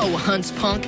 So, Hunts Punk,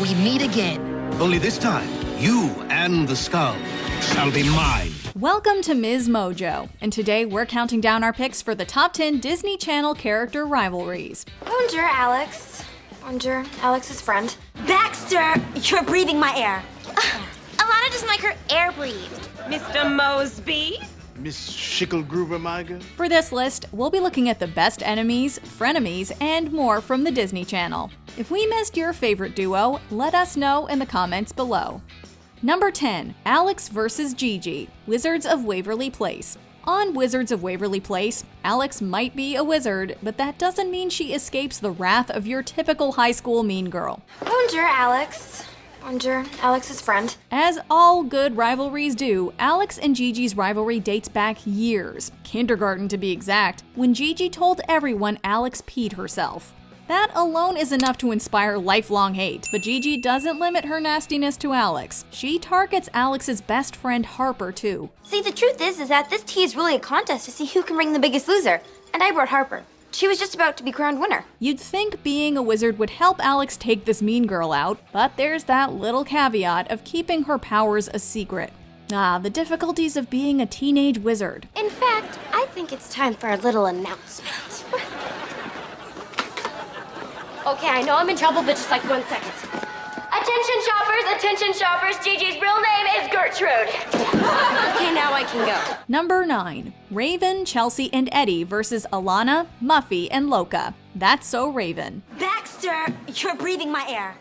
we meet again. Only this time, you and the skull shall be mine. Welcome to MsMojo, and today we're counting down our picks for the top 10 Disney Channel character rivalries. Bonjour, Alex. Bonjour, Alex's friend. Baxter, you're breathing my air. Alana doesn't like her air breathed. Mr. Mosby? Miss Schickelgruber-Meiger? For this list, we'll be looking at the best enemies, frenemies, and more from the Disney Channel. If we missed your favorite duo, let us know in the comments below. Number 10, Alex vs. Gigi, Wizards of Waverly Place. On Wizards of Waverly Place, Alex might be a wizard, but that doesn't mean she escapes the wrath of your typical high school mean girl. Bonjour, Alex. Bonjour, Alex's friend. As all good rivalries do, Alex and Gigi's rivalry dates back years, kindergarten to be exact, when Gigi told everyone Alex peed herself. That alone is enough to inspire lifelong hate, but Gigi doesn't limit her nastiness to Alex. She targets Alex's best friend Harper too. See, the truth is that this tea is really a contest to see who can bring the biggest loser. And I brought Harper. She was just about to be crowned winner. You'd think being a wizard would help Alex take this mean girl out, but there's that little caveat of keeping her powers a secret. The difficulties of being a teenage wizard. In fact, I think it's time for a little announcement. Okay, I know I'm in trouble, but just like 1 second. Attention shoppers, Gigi's real name is Gertrude. Okay, now I can go. Number 9, Raven, Chelsea, and Eddie versus Alana, Muffy, and Loka. That's So Raven. Baxter, you're breathing my air.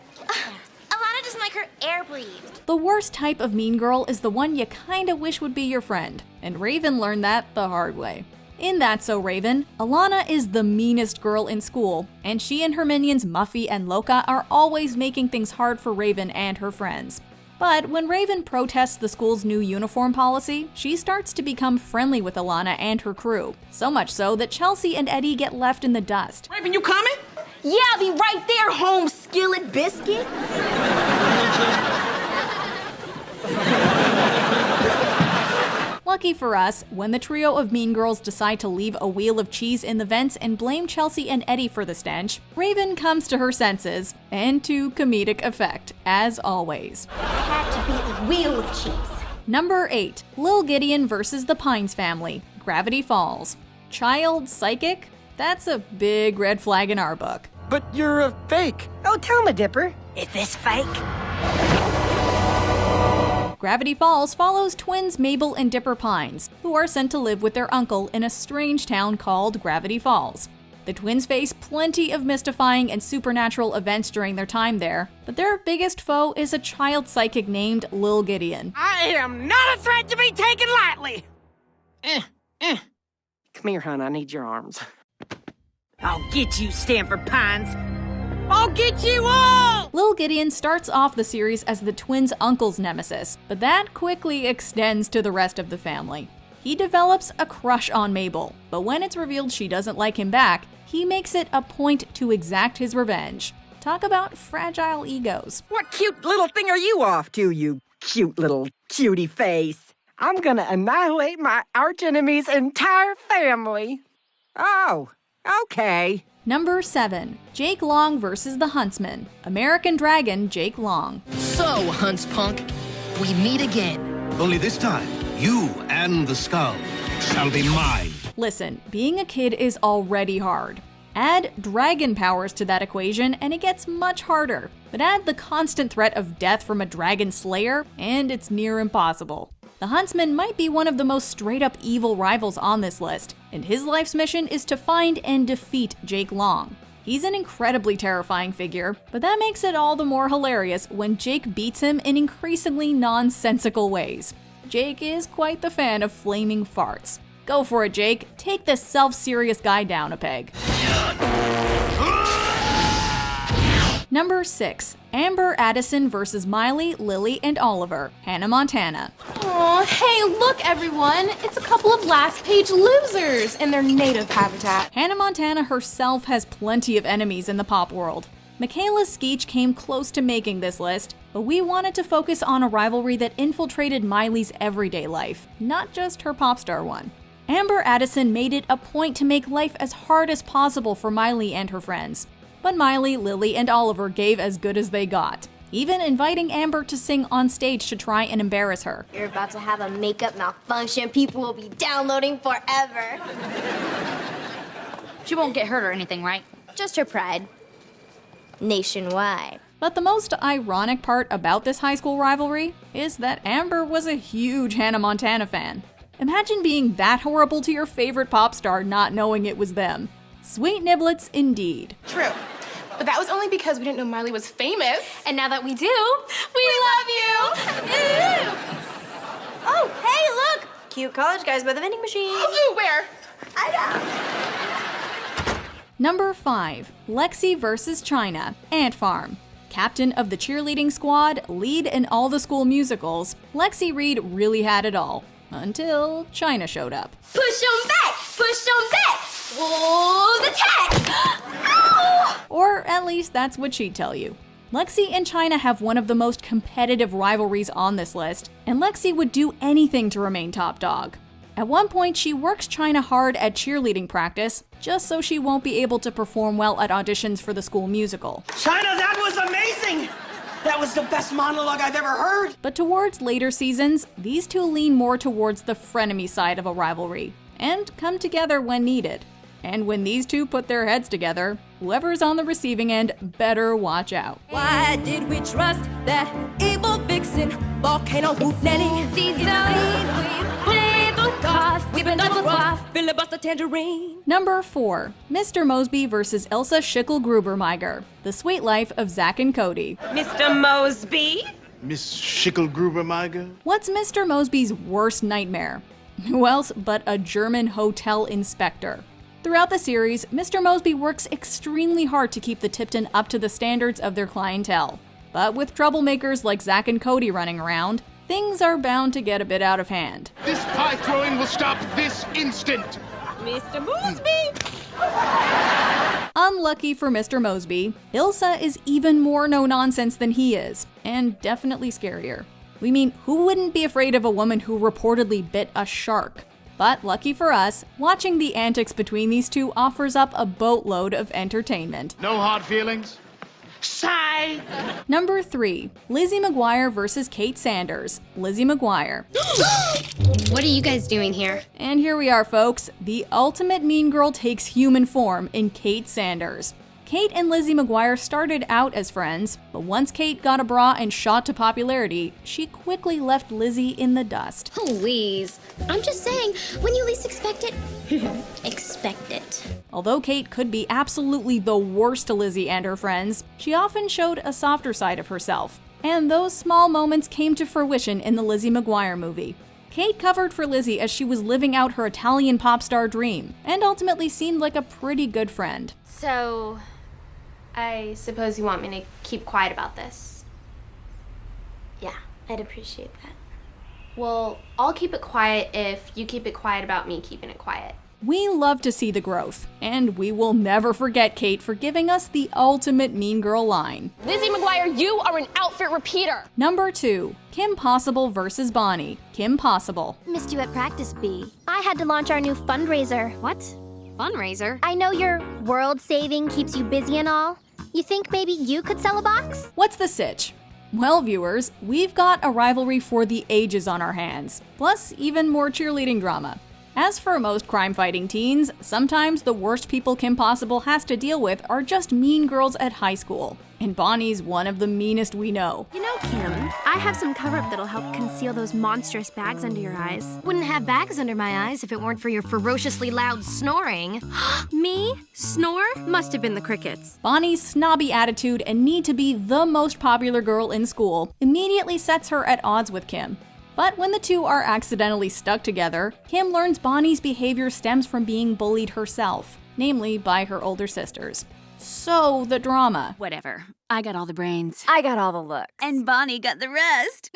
Alana doesn't like her air breathed. The worst type of mean girl is the one you kinda wish would be your friend, and Raven learned that the hard way. In That's So Raven, Alana is the meanest girl in school, and she and her minions Muffy and Loka are always making things hard for Raven and her friends. But when Raven protests the school's new uniform policy, she starts to become friendly with Alana and her crew. So much so that Chelsea and Eddie get left in the dust. Raven, you coming? Yeah, I'll be right there, home skillet biscuit. Lucky for us, when the trio of mean girls decide to leave a wheel of cheese in the vents and blame Chelsea and Eddie for the stench, Raven comes to her senses, and to comedic effect, as always. It had to be a wheel of cheese. Number 8, Lil Gideon versus the Pines family, Gravity Falls. Child psychic? That's a big red flag in our book. But you're a fake. Oh, tell me, Dipper. Is this fake? Gravity Falls follows twins Mabel and Dipper Pines, who are sent to live with their uncle in a strange town called Gravity Falls. The twins face plenty of mystifying and supernatural events during their time there, but their biggest foe is a child psychic named Lil Gideon. I am not a threat to be taken lightly. Come here, hon. I need your arms. I'll get you, Stanford Pines. I'll get you all! Lil Gideon starts off the series as the twins' uncle's nemesis, but that quickly extends to the rest of the family. He develops a crush on Mabel, but when it's revealed she doesn't like him back, he makes it a point to exact his revenge. Talk about fragile egos. What cute little thing are you off to, you cute little cutie face? I'm gonna annihilate my archenemy's entire family. Oh, okay. Number 7, Jake Long versus the Huntsman, American Dragon Jake Long. So, Hunts Punk, we meet again. Only this time, you and the skull shall be mine. Listen, being a kid is already hard. Add dragon powers to that equation and it gets much harder. But add the constant threat of death from a dragon slayer and it's near impossible. The Huntsman might be one of the most straight-up evil rivals on this list, and his life's mission is to find and defeat Jake Long. He's an incredibly terrifying figure, but that makes it all the more hilarious when Jake beats him in increasingly nonsensical ways. Jake is quite the fan of flaming farts. Go for it, Jake. Take this self-serious guy down a peg. Number 6, Amber Addison versus Miley, Lily, and Oliver, Hannah Montana. Aw, hey, look everyone! It's a couple of last-page losers in their native habitat. Hannah Montana herself has plenty of enemies in the pop world. Michaela Skeech came close to making this list, but we wanted to focus on a rivalry that infiltrated Miley's everyday life, not just her pop star one. Amber Addison made it a point to make life as hard as possible for Miley and her friends. But Miley, Lily, and Oliver gave as good as they got, even inviting Amber to sing on stage to try and embarrass her. You're about to have a makeup malfunction. People will be downloading forever. She won't get hurt or anything, right? Just her pride. Nationwide. But the most ironic part about this high school rivalry is that Amber was a huge Hannah Montana fan. Imagine being that horrible to your favorite pop star not knowing it was them. Sweet niblets indeed. True. But that was only because we didn't know Miley was famous. And now that we do, we love you! Oh, hey, look! Cute college guys by the vending machine. Ooh, where? I know. Number 5. Lexi vs. China, Ant Farm. Captain of the cheerleading squad, lead in all the school musicals, Lexi Reed really had it all. Until China showed up. Push 'em back! Push 'em back! Wolves attack! Ow! Or at least that's what she'd tell you. Lexi and China have one of the most competitive rivalries on this list, and Lexi would do anything to remain top dog. At one point, she works China hard at cheerleading practice, just so she won't be able to perform well at auditions for the school musical. China, that was amazing! That was the best monologue I've ever heard! But towards later seasons, these two lean more towards the frenemy side of a rivalry, and come together when needed. And when these two put their heads together, whoever's on the receiving end better watch out. Why did we trust that evil vixen, volcano whoop nanny? These we've been double crossed, filibuster tangerine. Number 4. Mr. Mosby vs. Ilsa Schickel-Gruber-Meiger, The Sweet Life of Zack and Cody. Mr. Mosby? Miss Schickel-Gruber-Meiger? What's Mr. Mosby's worst nightmare? Who else but a German hotel inspector? Throughout the series, Mr. Mosby works extremely hard to keep the Tipton up to the standards of their clientele. But with troublemakers like Zack and Cody running around, things are bound to get a bit out of hand. This pie throwing will stop this instant! Mr. Mosby? Unlucky for Mr. Mosby, Ilsa is even more no-nonsense than he is, and definitely scarier. We mean, who wouldn't be afraid of a woman who reportedly bit a shark? But lucky for us, watching the antics between these two offers up a boatload of entertainment. No hard feelings? Sigh! Number 3. Lizzie McGuire vs. Kate Sanders, Lizzie McGuire. What are you guys doing here? And here we are, folks. The ultimate mean girl takes human form in Kate Sanders. Kate and Lizzie McGuire started out as friends, but once Kate got a bra and shot to popularity, she quickly left Lizzie in the dust. Please. I'm just saying, when you least expect it, expect it. Although Kate could be absolutely the worst to Lizzie and her friends, she often showed a softer side of herself. And those small moments came to fruition in the Lizzie McGuire movie. Kate covered for Lizzie as she was living out her Italian pop star dream, and ultimately seemed like a pretty good friend. So, I suppose you want me to keep quiet about this? Yeah, I'd appreciate that. Well, I'll keep it quiet if you keep it quiet about me keeping it quiet. We love to see the growth, and we will never forget Kate for giving us the ultimate mean girl line. Lizzie McGuire, you are an outfit repeater! Number 2. Kim Possible vs. Bonnie, Kim Possible. Missed you at practice, B. I had to launch our new fundraiser. What? Fundraiser? I know your world saving keeps you busy and all. You think maybe you could sell a box? What's the sitch? Well, viewers, we've got a rivalry for the ages on our hands, plus even more cheerleading drama. As for most crime-fighting teens, sometimes the worst people Kim Possible has to deal with are just mean girls at high school. And Bonnie's one of the meanest we know. You know, Kim, I have some cover-up that'll help conceal those monstrous bags under your eyes. Wouldn't have bags under my eyes if it weren't for your ferociously loud snoring. Me? Snore? Must have been the crickets. Bonnie's snobby attitude and need to be the most popular girl in school immediately sets her at odds with Kim. But when the two are accidentally stuck together, Kim learns Bonnie's behavior stems from being bullied herself, namely by her older sisters. So the drama. Whatever. I got all the brains. I got all the looks. And Bonnie got the rest.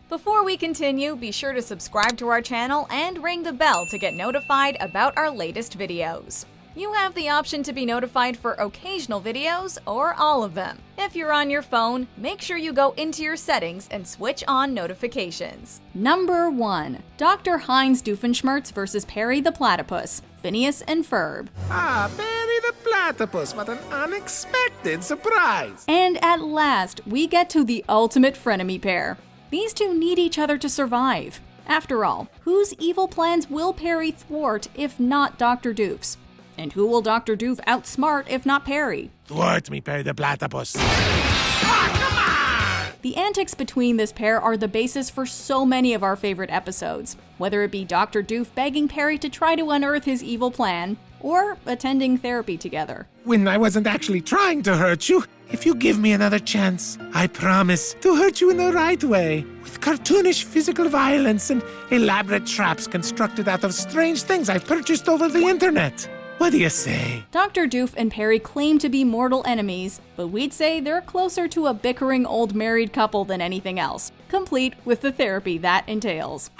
Before we continue, be sure to subscribe to our channel and ring the bell to get notified about our latest videos. You have the option to be notified for occasional videos or all of them. If you're on your phone, make sure you go into your settings and switch on notifications. Number 1. Dr. Heinz Doofenshmirtz vs. Perry the Platypus, Phineas and Ferb. Ah, Perry the Platypus, what an unexpected surprise! And at last, we get to the ultimate frenemy pair. These two need each other to survive. After all, whose evil plans will Perry thwart if not Dr. Doof's? And who will Dr. Doof outsmart if not Perry? Thwart me, Perry the Platypus. The antics between this pair are the basis for so many of our favorite episodes, whether it be Dr. Doof begging Perry to try to unearth his evil plan, or attending therapy together. When I wasn't actually trying to hurt you, if you give me another chance, I promise to hurt you in the right way, with cartoonish physical violence and elaborate traps constructed out of strange things I've purchased over the internet. What do you say? Dr. Doof and Perry claim to be mortal enemies, but we'd say they're closer to a bickering old married couple than anything else, complete with the therapy that entails.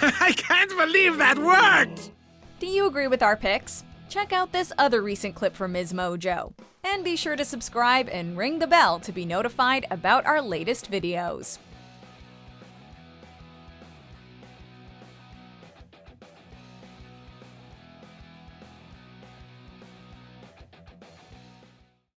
I can't believe that worked! Do you agree with our picks? Check out this other recent clip from MsMojo. And be sure to subscribe and ring the bell to be notified about our latest videos.